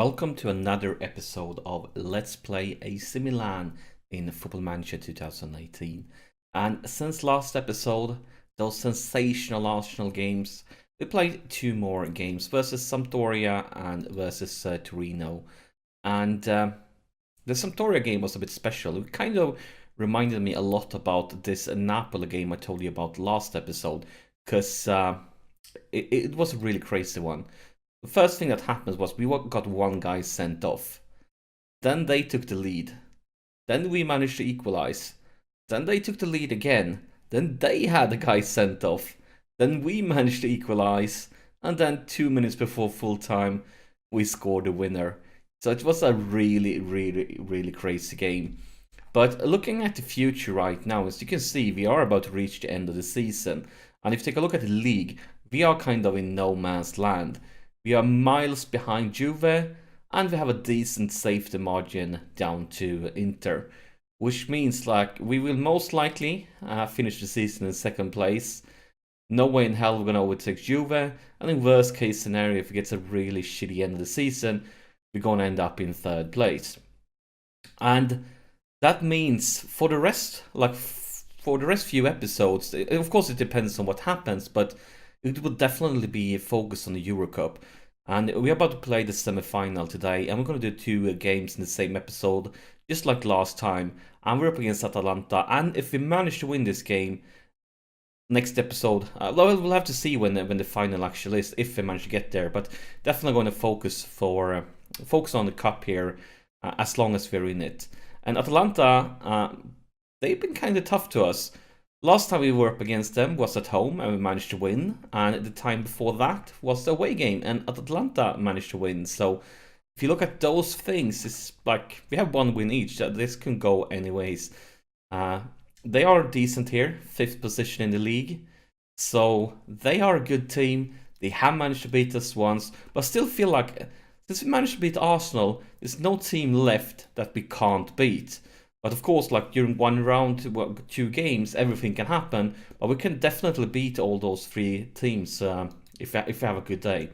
Welcome to another episode of Let's Play AC Milan in Football Manager 2018. And since last episode, those sensational Arsenal games, we played two more games versus Sampdoria and versus Torino. And the Sampdoria game was a bit special. It kind of reminded me a lot about this Napoli game I told you about last episode, because it was a really crazy one. The first thing that happened was we got one guy sent off. Then they took the lead. Then we managed to equalize. Then they took the lead again. Then they had a guy sent off. Then we managed to equalize. And then 2 minutes before full time, we scored the winner. So it was a really crazy game. But looking at the future right now, as you can see, we are about to reach the end of the season. And if you take a look at the league, we are kind of in no man's land. We are miles behind Juve, and we have a decent safety margin down to Inter, which means like we will most likely finish the season in second place. No way in hell we're going to overtake Juve, and in worst case scenario, if it gets a really shitty end of the season, we're going to end up in third place. And that means for the rest few episodes, of course it depends on what happens, but it will definitely be focused on the Euro Cup. And we're about to play the semi-final today, and we're going to do two games in the same episode, just like last time. And we're up against Atalanta, and if we manage to win this game, next episode, we'll have to see when the final actually is, if we manage to get there. But definitely going to focus on the cup here, as long as we're in it. And Atalanta, they've been kind of tough to us. Last time we were up against them was at home and we managed to win, and the time before that was the away game and Atalanta managed to win. So if you look at those things, it's like we have one win each. This can go anyways. They are decent here, 5th position in the league, so they are a good team. They have managed to beat us once, but still feel like since we managed to beat Arsenal, there's no team left that we can't beat. But of course, like during one round, two games, everything can happen. But we can definitely beat all those three teams if we have a good day.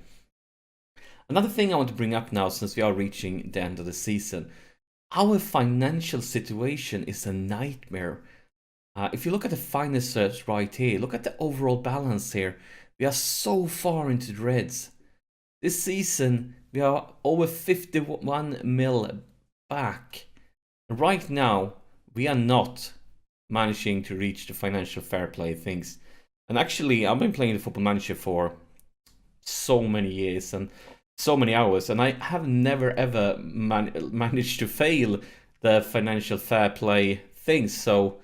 Another thing I want to bring up now, since we are reaching the end of the season, our financial situation is a nightmare. If you look at the finances right here, look at the overall balance here. We are so far into the reds. This season, we are over 51 mil back. Right now, we are not managing to reach the financial fair play things. And actually, I've been playing the Football Manager for so many years and so many hours, and I have never ever managed to fail the financial fair play things. So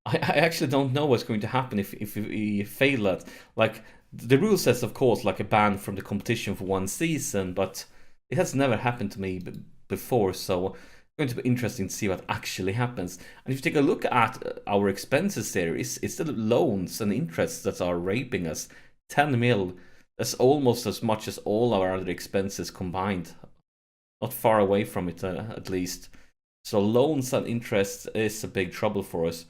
I actually don't know what's going to happen if we fail that. Like, the rule says, of course, like a ban from the competition for one season, but it has never happened to me before, so going to be interesting to see what actually happens. And if you take a look at our expenses there, it's the loans and interests that are raping us. 10 mil, that's almost as much as all our other expenses combined. Not far away from it, at least. So loans and interest is a big trouble for us.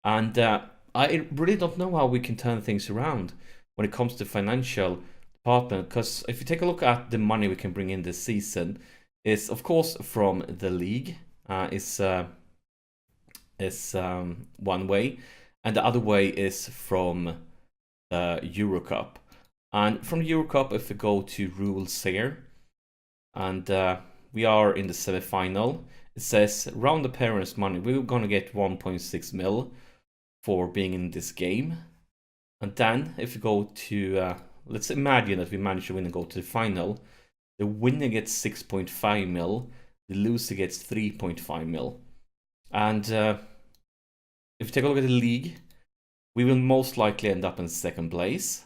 And I really don't know how we can turn things around when it comes to financial department. Because if you take a look at the money we can bring in this season, is of course from the league, is one way, and the other way is from the Euro Cup. And from the Euro Cup, if we go to rules here, and we are in the semi-final, it says round the parents' money, we're gonna get 1.6 mil for being in this game. And then if we go to, let's imagine that we manage to win and go to the final. The winner gets 6.5 mil, the loser gets 3.5 mil. And if you take a look at the league, we will most likely end up in second place.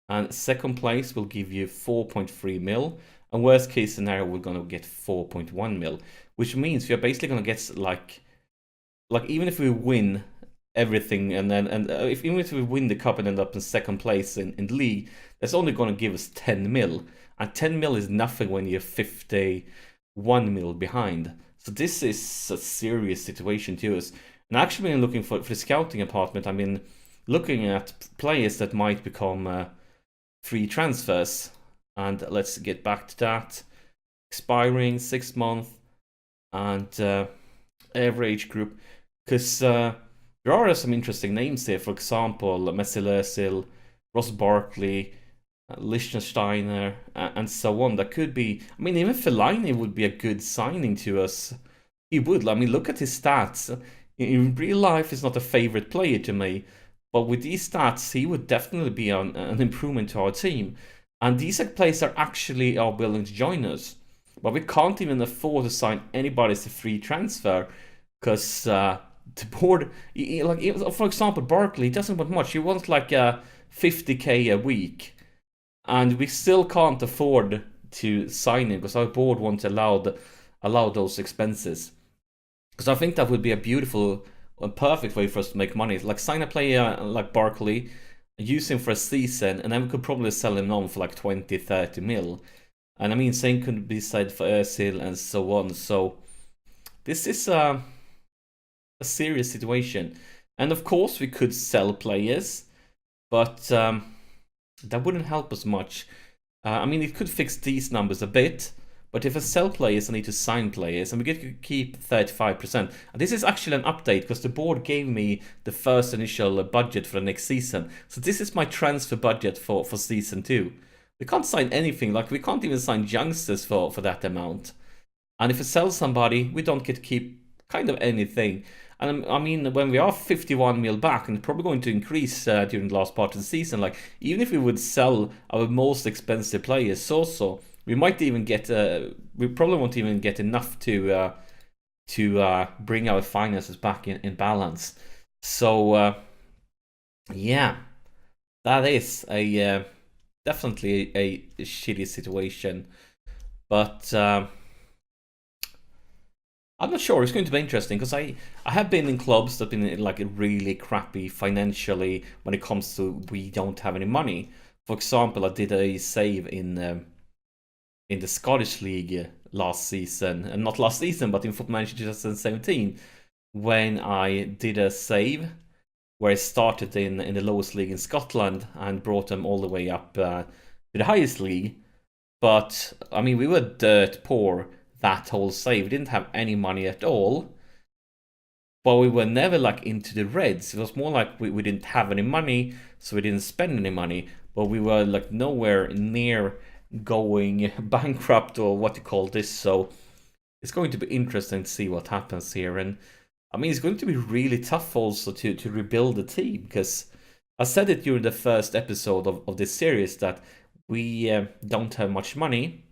And second place will give you 4.3 mil. And worst case scenario, we're going to get 4.1 mil. Which means we are basically going to get like even if we win everything, and even if we win the cup and end up in second place in the league, that's only going to give us 10 mil. And 10 mil is nothing when you're 51 mil behind. So this is a serious situation to us. And actually, been looking for the scouting department, I've been looking at players that might become free transfers. And let's get back to that. expiring 6 months, and every age group. Because there are some interesting names here. For example, Messi Özil, Ross Barkley, Liechtensteiner, and so on. That could be. I mean, even Fellaini would be a good signing to us. He would. I mean, look at his stats. In real life, he's not a favorite player to me, but with these stats, he would definitely be an improvement to our team. And these players are actually willing to join us, but we can't even afford to sign anybody as a free transfer because the board, like for example, Barkley doesn't want much. He wants like 50k a week, and we still can't afford to sign him because our board won't allow those expenses. Because I think that would be a beautiful and perfect way for us to make money. Like sign a player like Barkley, use him for a season, and then we could probably sell him on for like 20, 30 mil. And I mean, same could be said for Özil and so on. So this is a serious situation. And of course, we could sell players, but that wouldn't help us much. I mean, it could fix these numbers a bit, but if I sell players, I need to sign players, and we get to keep 35%. And this is actually an update, because the board gave me the first initial budget for the next season. So this is my transfer budget for season 2. We can't sign anything, like we can't even sign youngsters for that amount. And if we sell somebody, we don't get to keep kind of anything. And I mean, when we are 51 mil back, and it's probably going to increase during the last part of the season, like even if we would sell our most expensive players also, we might even get, we probably won't even get enough to bring our finances back in balance. So yeah, that is a definitely a shitty situation, but I'm not sure. It's going to be interesting because I have been in clubs that have been like really crappy financially when it comes to we don't have any money. For example, I did a save in the Scottish League last season, and not last season, but in Football Manager 2017, when I did a save where I started in the lowest league in Scotland and brought them all the way up to the highest league. But I mean, we were dirt poor that whole save. We didn't have any money at all, but we were never like into the reds. It was more like we didn't have any money, so we didn't spend any money, but we were like nowhere near going bankrupt or what you call this. So it's going to be interesting to see what happens here. And I mean, it's going to be really tough also to rebuild the team, because I said it during the first episode of this series that we don't have much money,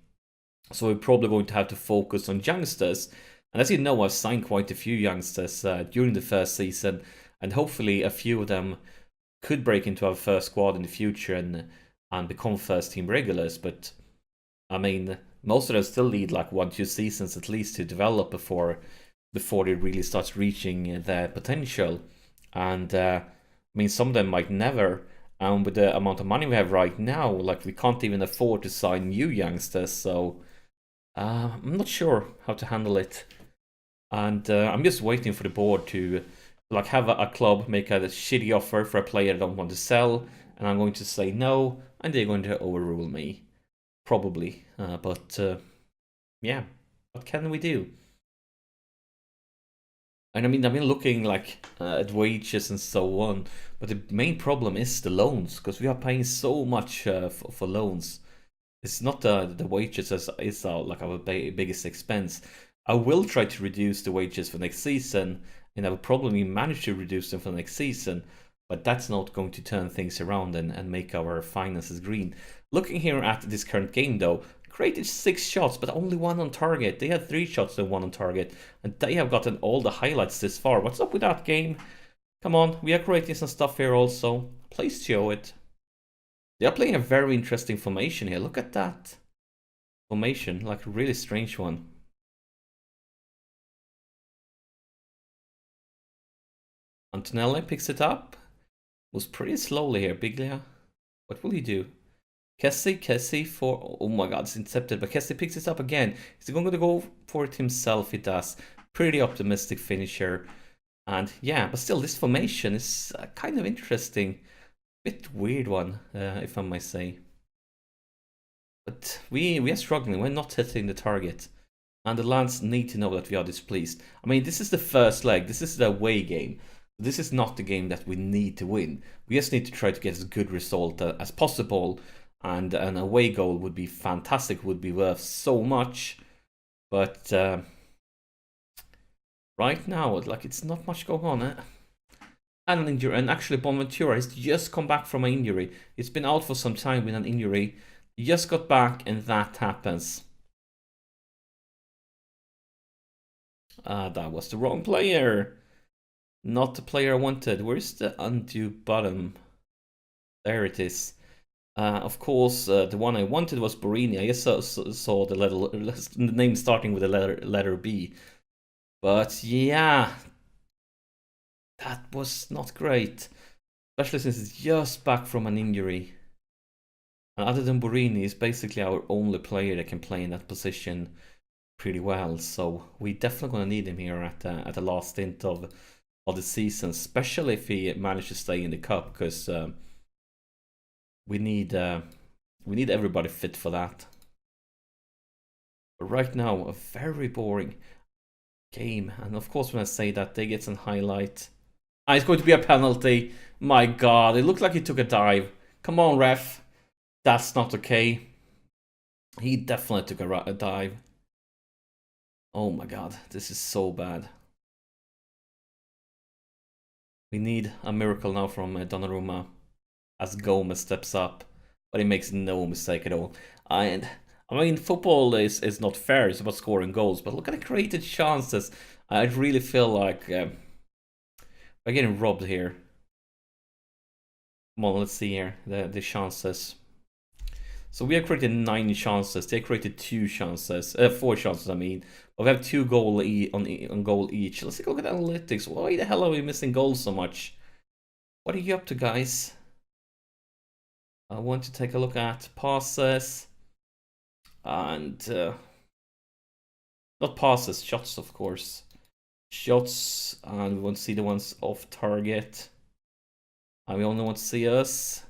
so we're probably going to have to focus on youngsters. And as you know, I've signed quite a few youngsters during the first season, and hopefully a few of them could break into our first squad in the future and become first team regulars. But I mean, most of them still need like 1-2 seasons at least to develop before they really start reaching their potential. And I mean, some of them might never. And with the amount of money we have right now, like we can't even afford to sign new youngsters. So I'm not sure how to handle it. And I'm just waiting for the board to like have a club make a shitty offer for a player I don't want to sell, and I'm going to say no, and they're going to overrule me, probably. But yeah, what can we do? And I mean, I've been looking like at wages and so on, but the main problem is the loans, because we are paying so much for loans. It's not the wages as is like our biggest expense. I will try to reduce the wages for next season, and I will probably manage to reduce them for next season, but that's not going to turn things around and make our finances green. Looking here at this current game though, created 6 shots, but only 1 on target. They had 3 shots and 1 on target, and they have gotten all the highlights this far. What's up with that game? Come on, we are creating some stuff here also. Please show it. They are playing a very interesting formation here. Look at that formation, like a really strange one. Antonelli picks it up. Was pretty slowly here. Biglia, what will he do? Kessie for, oh my god, it's intercepted, but Kessie picks it up again. Is he going to go for it himself? He does. Pretty optimistic finisher. And yeah, but still, this formation is kind of interesting. Bit weird one, if I might say. But we are struggling. We're not hitting the target. And the lads need to know that we are displeased. I mean, this is the first leg. This is the away game. This is not the game that we need to win. We just need to try to get as good result as possible. And an away goal would be fantastic, would be worth so much. But right now, like, it's not much going on. And an injury. And actually, Bonaventura has just come back from an injury. He's been out for some time with an injury. He just got back, and that happens. That was the wrong player. Not the player I wanted. Where's the undue bottom? There it is. Of course, the one I wanted was Borini. I just saw the name starting with the letter B. But yeah, that was not great. Especially since it's just back from an injury. And other than Borini, he's basically our only player that can play in that position pretty well. So we definitely gonna need him here at the last stint of the season, especially if he manages to stay in the cup, because we need everybody fit for that. But right now, a very boring game, and of course when I say that, they get some highlight. It's going to be a penalty. My God, it looked like he took a dive. Come on, ref. That's not okay. He definitely took a dive. Oh my God, this is so bad. We need a miracle now from Donnarumma as Gomez steps up, but he makes no mistake at all. And I mean, football is not fair. It's about scoring goals, but look at the created chances. I really feel like we're getting robbed here. Come on, let's see here the chances. So we have created 9 chances. They created 2 chances, 4 chances. I mean, but we have 2 goal on goal each. Let's take a look at analytics. Why the hell are we missing goals so much? What are you up to, guys? I want to take a look at passes and not passes, shots, of course. Shots, and we want to see the ones off target. And we only want to see us.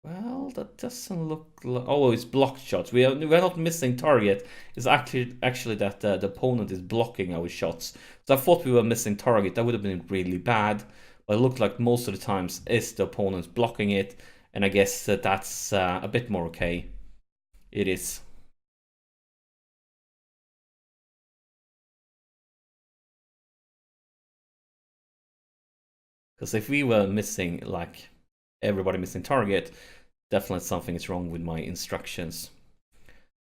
Well, that doesn't look like... Oh, it's blocked shots. We're not missing target. It's actually that the opponent is blocking our shots. So I thought we were missing target. That would have been really bad. But it looked like most of the times is the opponent blocking it. And I guess that's a bit more okay. It is. Because if we were missing, like, everybody missing target, definitely something is wrong with my instructions.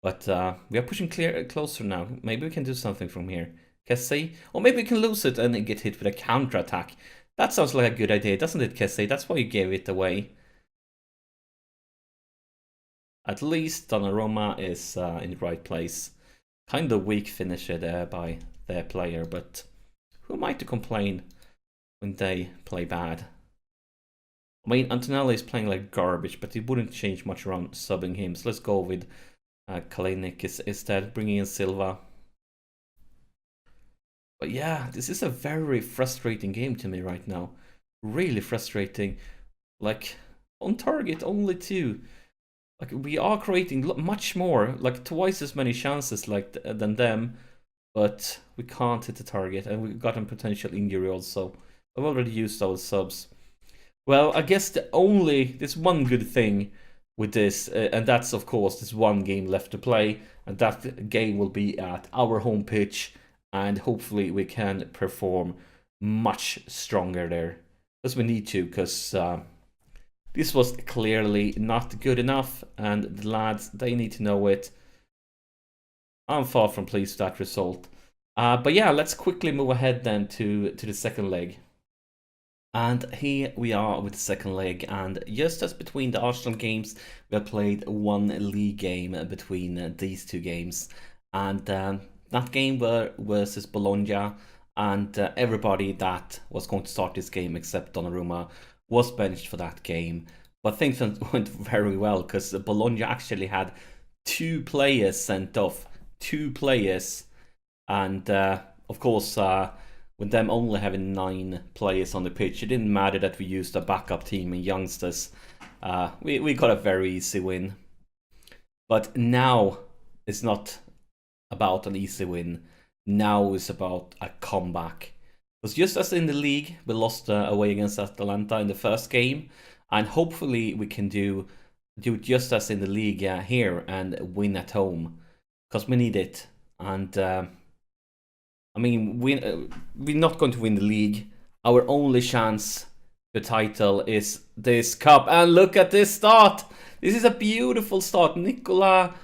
But we are pushing closer now. Maybe we can do something from here. Kessie? Or maybe we can lose it and get hit with a counter-attack. That sounds like a good idea, doesn't it, Kessie? That's why you gave it away. At least Donnarumma is in the right place. Kind of weak finisher there by their player, but who am I to complain when they play bad? I mean, Antonelli is playing like garbage, but it wouldn't change much around subbing him. So let's go with Kalinic instead, bringing in Silva. But yeah, this is a very frustrating game to me right now. Really frustrating. Like, on target, only 2. Like, we are creating much more, like twice as many chances like than them, but we can't hit the target, and we've got a potential injury also. I've already used our subs. Well, I guess there's one good thing with this, and that's of course this one game left to play, and that game will be at our home pitch, and hopefully we can perform much stronger there, as we need to, because this was clearly not good enough, and the lads, they need to know it. I'm far from pleased with that result. But yeah, let's quickly move ahead then to the second leg. And here we are with the second leg, and just as between the Arsenal games, we have played one league game between these 2 games. And that game versus Bologna, and everybody that was going to start this game except Donnarumma was benched for that game. But things went very well, because Bologna actually had 2 players sent off. 2 players. And of course, with them only having 9 players on the pitch, it didn't matter that we used a backup team and youngsters. We got a very easy win. But now it's not about an easy win. Now it's about a comeback. Because just as in the league, we lost away against Atalanta in the first game, and hopefully we can do just as in the league here and win at home, because we need it. And I mean, we're not going to win the league. Our only chance the title is this cup. And look at this start. This is a beautiful start. Nikola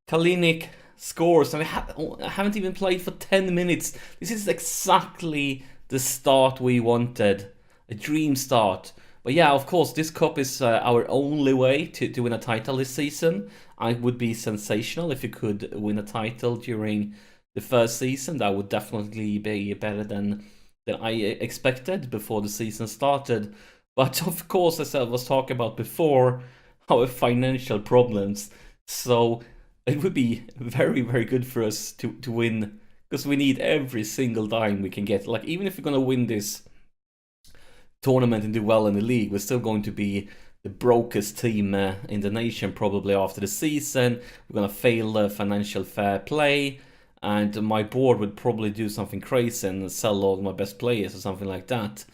Kalinic scores, and I haven't even played for 10 minutes. This is exactly the start we wanted. A dream start. But yeah, of course, this cup is our only way to win a title this season. It would be sensational if you could win a title during the first season. That would definitely be better than I expected before the season started. But of course, as I was talking about before, our financial problems. So it would be very, very good for us to win, because we need every single dime we can get. Like, even if we're going to win this tournament and do well in the league, we're still going to be the brokest team in the nation probably after the season. We're going to fail financial fair play, and my board would probably do something crazy and sell all my best players or something like that.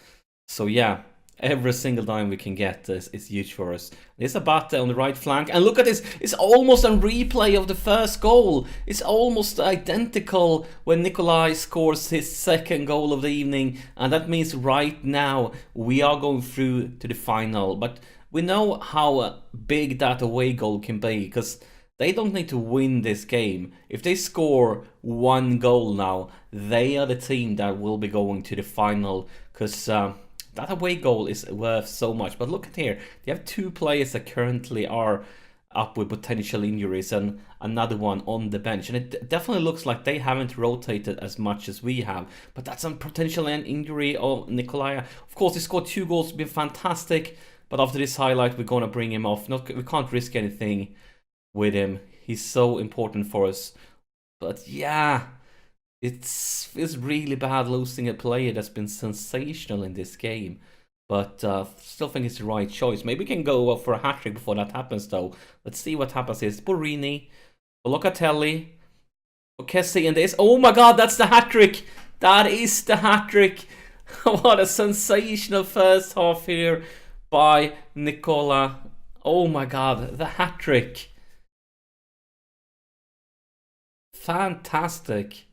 So yeah, every single dime we can get is huge for us. There's Abate on the right flank, and look at this. It's almost a replay of the first goal. It's almost identical when Nikolai scores his second goal of the evening, and that means right now we are going through to the final. But we know how big that away goal can be, because they don't need to win this game. If they score one goal now, they are the team that will be going to the final, because that away goal is worth so much. But look at here, they have two players that currently are up with potential injuries and another one on the bench. And it definitely looks like they haven't rotated as much as we have. But that's a potential injury of Nikolai. Of course, he scored 2 goals, it's been fantastic. But after this highlight, we're going to bring him off. We can't risk anything with him. He's so important for us. But yeah, it's really bad losing a player that's been sensational in this game. But still think it's the right choice. Maybe we can go for a hat-trick before that happens, though. Let's see what happens here. It's Borini, Locatelli, Kessie, and this. Oh my god, that's the hat-trick! That is the hat-trick! What a sensational first half here by Nicola. Oh my god, the hat-trick. Fantastic.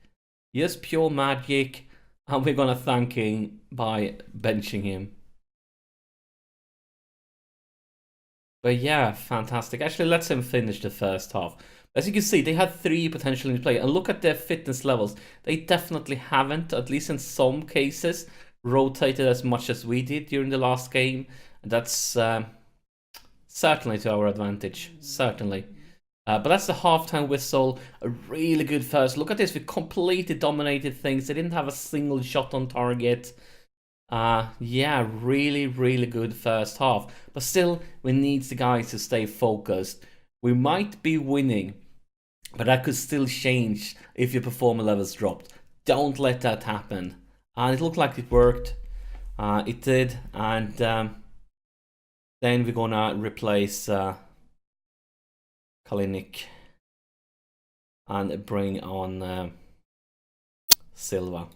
Yes, pure magic. And we're gonna thank him by benching him. But yeah, fantastic. Actually, let's him finish the first half. As you can see, they had 3 potential in play. And look at their fitness levels. They definitely haven't, at least in some cases, rotated as much as we did during the last game. That's certainly to our advantage. Certainly. But that's the halftime whistle. A really good first. Look at this. We completely dominated things. They didn't have a single shot on target. Yeah, really, really good first half. But still, we need the guys to stay focused. We might be winning, but that could still change if your performance levels dropped. Don't let that happen. And it looked like it worked. It did. And then we're gonna replace Kalinic and bring on Silva.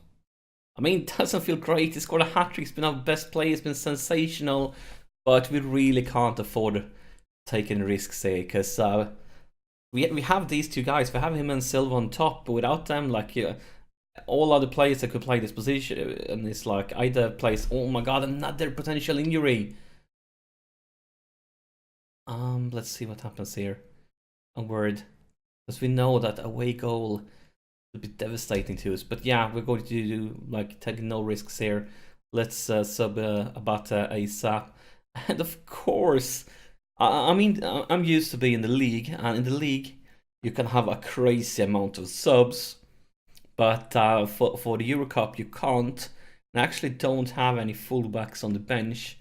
I mean, it doesn't feel great. He scored a hat-trick. He's been our best player. He's been sensational. But we really can't afford taking risks here, because we have these 2 guys. We have him and Silva on top. But without them, like, all other players that could play this position, and it's like either plays. Oh my god, another potential injury. Let's see what happens here. I'm worried, because we know that away goal would be devastating to us. But yeah, we're going to do, like, take no risks here. Let's sub Abate ASAP. And of course, I mean, I'm used to being in the league, and in the league you can have a crazy amount of subs, but for the Euro Cup you can't. And I actually don't have any fullbacks on the bench,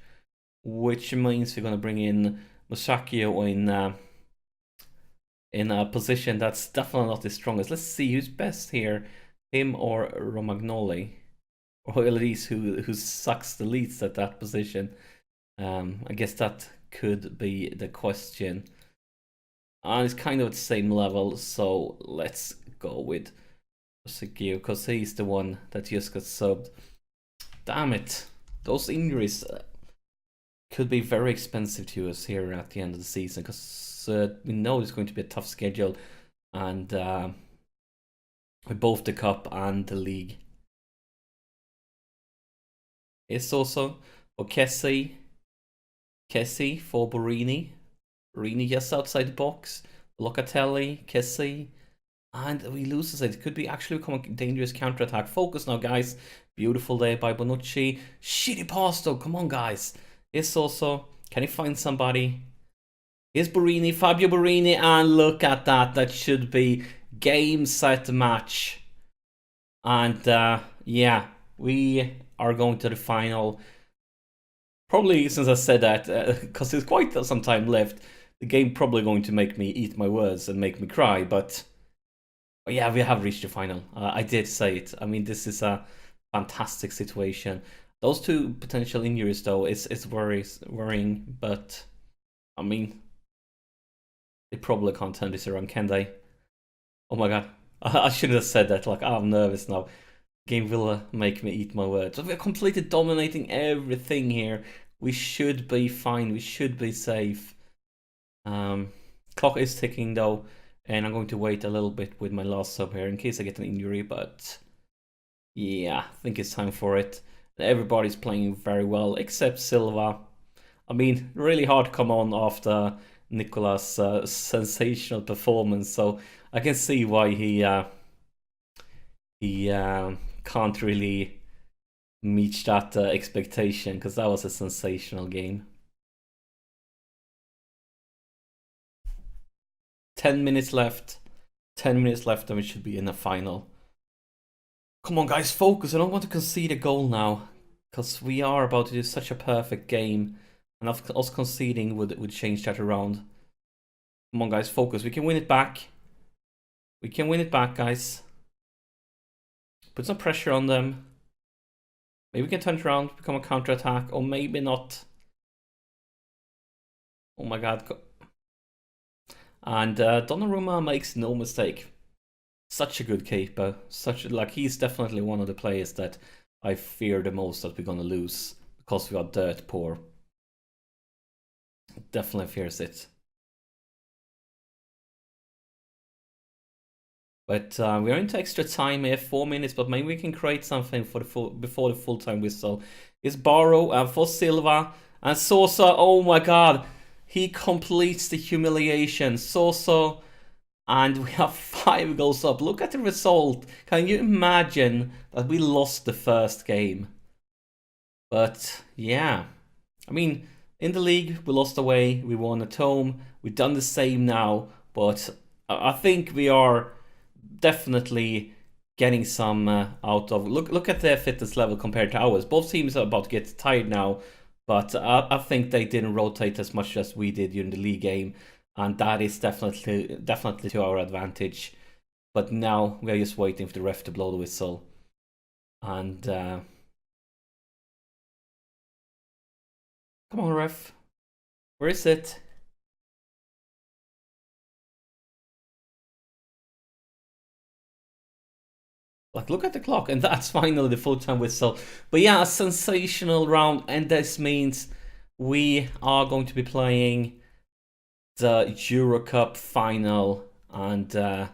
which means we're going to bring in Musakio in a position that's definitely not the strongest. Let's see who's best here, him or Romagnoli, or at least who sucks the least at that position. I guess that could be the question. And it's kind of at the same level, so let's go with Sekio, because he's the one that just got subbed. Damn it. Those injuries could be very expensive to us here at the end of the season, because we know it's going to be a tough schedule, and with both the cup and the league. It's also for Kessie for Borini. Borini just outside the box. Locatelli, Kessie. And we lose this. It could be actually become a dangerous counter-attack. Focus now, guys. Beautiful there by Bonucci. Shitty pass, though. Come on, guys. It's also... Can he find somebody? Here's Borini, Fabio Borini. And look at that. That should be game, set, match. And, yeah. We are going to the final. Probably, since I said that, because there's quite some time left, the game probably going to make me eat my words and make me cry, but... Yeah, we have reached the final. I did say it. I mean, this is a fantastic situation. Those two potential injuries, though, it's worrying. But I mean, they probably can't turn this around, can they? Oh my god, I shouldn't have said that. Like, I'm nervous now. Game will make me eat my words. So we're completely dominating everything here. We should be fine. We should be safe. Clock is ticking, though. And I'm going to wait a little bit with my last sub here in case I get an injury, but yeah, I think it's time for it. Everybody's playing very well except Silva. I mean, really hard to come on after Nicola's sensational performance, so I can see why he can't really meet that expectation, because that was a sensational game. 10 minutes left. 10 minutes left and we should be in the final. Come on, guys, focus. I don't want to concede a goal now, because we are about to do such a perfect game. And us conceding would change that around. Come on, guys, focus. We can win it back. We can win it back, guys. Put some pressure on them. Maybe we can turn it around, become a counter-attack, or maybe not. Oh my god. And Donnarumma makes no mistake. Such a good keeper. He's definitely one of the players that I fear the most that we're gonna lose, because we are dirt poor. Definitely fears it. But we're into extra time here, 4 minutes, but maybe we can create something for before the full-time whistle. It's Barrow for Silva and Sosa. Oh my god. He completes the humiliation. Sosa, and we have 5 goals up. Look at the result. Can you imagine that we lost the first game? But yeah, I mean, in the league, we lost away. We won at home. We've done the same now. But I think we are definitely getting some out of... Look at their fitness level compared to ours. Both teams are about to get tired now. But I think they didn't rotate as much as we did during the league game, and that is definitely to our advantage. But now we are just waiting for the ref to blow the whistle. And come on, ref, where is it? Like, look at the clock, and that's finally the full-time whistle. But yeah, a sensational round, and this means we are going to be playing the Euro Cup final, and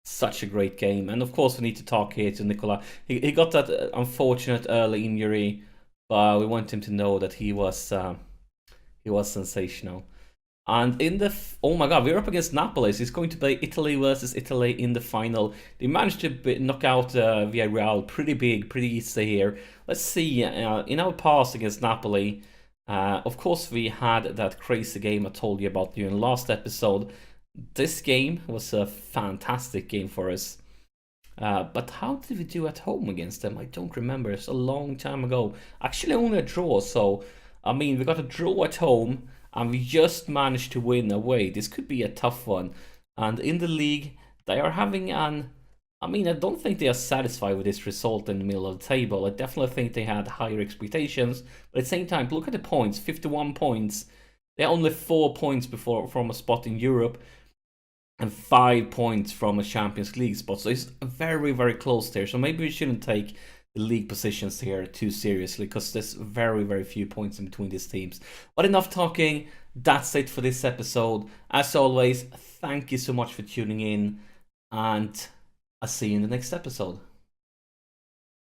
such a great game. And of course, we need to talk here to Nicola. He got that unfortunate early injury, but we want him to know that he was sensational. And in the... oh my god, we're up against Napoli. So it's going to be Italy versus Italy in the final. They managed to knock out Villarreal pretty big, pretty easy here. Let's see, in our past against Napoli, of course we had that crazy game I told you about during the last episode. This game was a fantastic game for us. But how did we do at home against them? I don't remember. It's a long time ago. Actually, only a draw. So, I mean, we got a draw at home, and we just managed to win away. This could be a tough one. And in the league, they are having an I mean, I don't think they are satisfied with this result in the middle of the table. I definitely think they had higher expectations. But at the same time, look at the points, 51 points. They're only 4 points before from a spot in Europe and 5 points from a Champions League spot. So it's very, very close there. So maybe we shouldn't take the league positions here too seriously because there's very, very few points in between these teams. But enough talking. That's it for this episode. As always, thank you so much for tuning in, and I'll see you in the next episode.